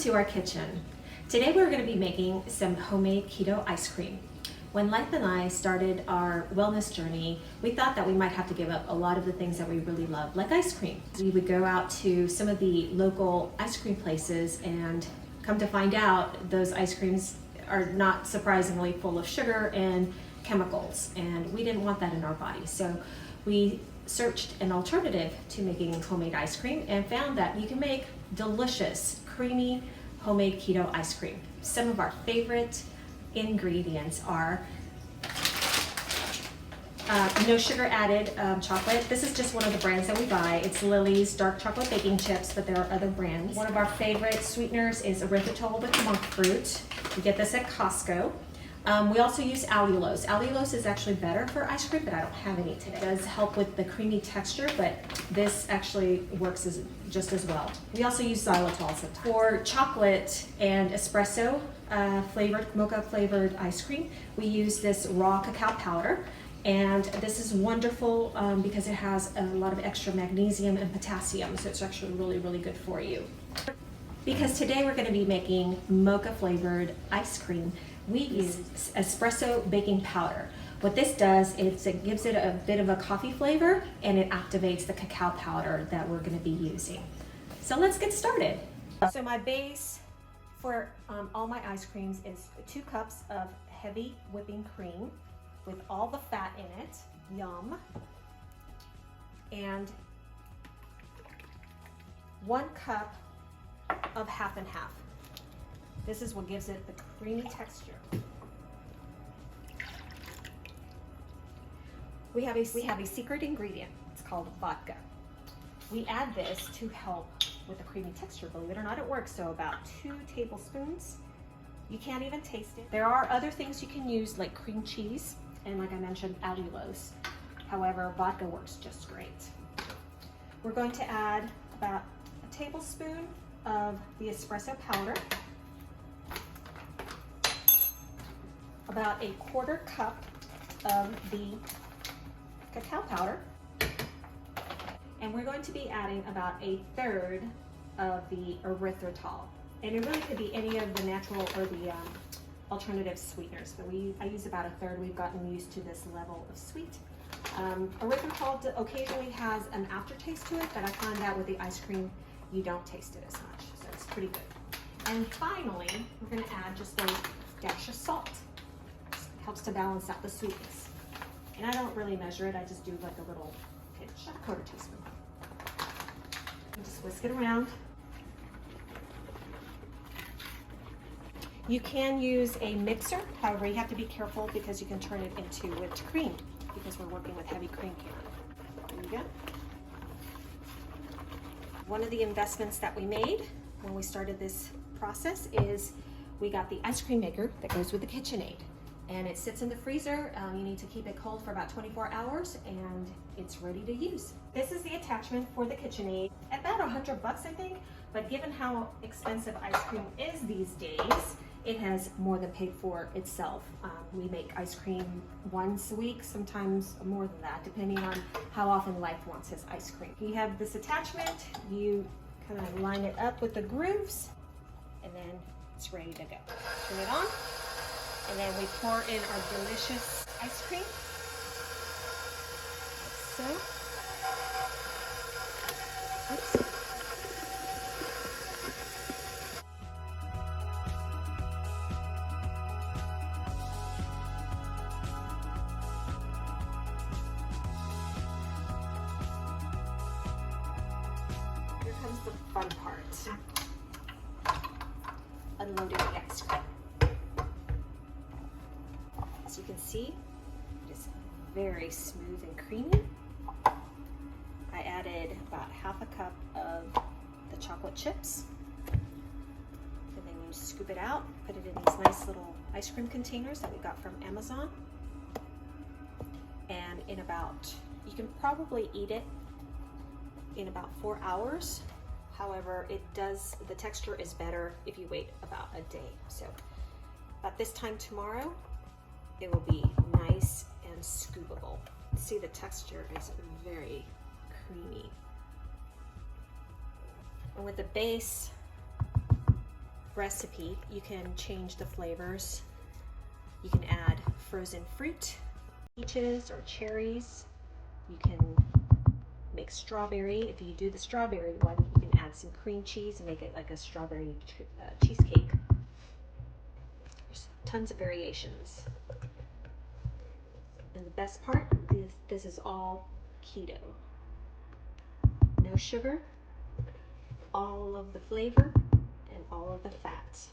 To our kitchen. Today we're going to be making some homemade keto ice cream. When Life and I started our wellness journey, we thought that we might have to give up a lot of the things that we really love, like ice cream. We would go out to some of the local ice cream places and come to find out those ice creams are not surprisingly full of sugar and chemicals, and we didn't want that in our body. So we searched an alternative to making homemade ice cream and found that you can make delicious, creamy, homemade keto ice cream. Some of our favorite ingredients are no sugar added chocolate. This is just one of the brands that we buy. It's Lily's dark chocolate baking chips, but there are other brands. One of our favorite sweeteners is erythritol with monk fruit. We get this at Costco. We also use allulose. Allulose is actually better for ice cream, but I don't have any today. It does help with the creamy texture, but this actually works just as well. We also use xylitol sometimes. For chocolate and espresso flavored, mocha flavored ice cream, we use this raw cacao powder. And this is wonderful because it has a lot of extra magnesium and potassium, so it's actually really, really good for you. Because today we're going to be making mocha flavored ice cream, we use espresso baking powder. What this does is it gives it a bit of a coffee flavor, and it activates the cacao powder that we're going to be using. So let's get started. So my base for all my ice creams is 2 cups of heavy whipping cream with all the fat in it, yum, and 1 cup of half and half. This is what gives it the creamy texture. We have a secret ingredient. It's called vodka. We add this to help with the creamy texture. Believe it or not, it works. So about 2 tablespoons. You can't even taste it. There are other things you can use, like cream cheese and, like I mentioned, allulose. However, vodka works just great. We're going to add about a tablespoon of the espresso powder, about a 1/4 cup of the cacao powder, and we're going to be adding about a 1/3 of the erythritol. And it really could be any of the natural or the alternative sweeteners, but I use about a 1/3. We've gotten used to this level of sweet. Erythritol occasionally has an aftertaste to it, but I find that with the ice cream, you don't taste it as much, so it's pretty good. And finally, we're going to add just a dash of salt. Helps to balance out the sweetness. And I don't really measure it, I just do like a little pinch, a 1/4 teaspoon. And just whisk it around. You can use a mixer, however you have to be careful because you can turn it into whipped cream because we're working with heavy cream here. There you go. One of the investments that we made when we started this process is we got the ice cream maker that goes with the KitchenAid. And it sits in the freezer. You need to keep it cold for about 24 hours and it's ready to use. This is the attachment for the KitchenAid. About $100, I think, but given how expensive ice cream is these days, it has more than paid for itself. We make ice cream once a week, sometimes more than that, depending on how often Life wants his ice cream. You have this attachment, you kind of line it up with the grooves, and then it's ready to go. Turn it on. And then we pour in our delicious ice cream, like so. Oops. Here comes the fun part. Unloading the ice cream. As you can see, it's very smooth and creamy. I added about half a cup of the chocolate chips. And then you scoop it out, put it in these nice little ice cream containers that we got from Amazon. And you can probably eat it in about 4 hours. However, the texture is better if you wait about a day. So about this time tomorrow, it will be nice and scoopable. See, the texture is very creamy. And with the base recipe, you can change the flavors. You can add frozen fruit, peaches or cherries. You can make strawberry. If you do the strawberry one, you can add some cream cheese and make it like a strawberry cheesecake. There's tons of variations. And the best part is this is all keto. No sugar, all of the flavor, and all of the fats.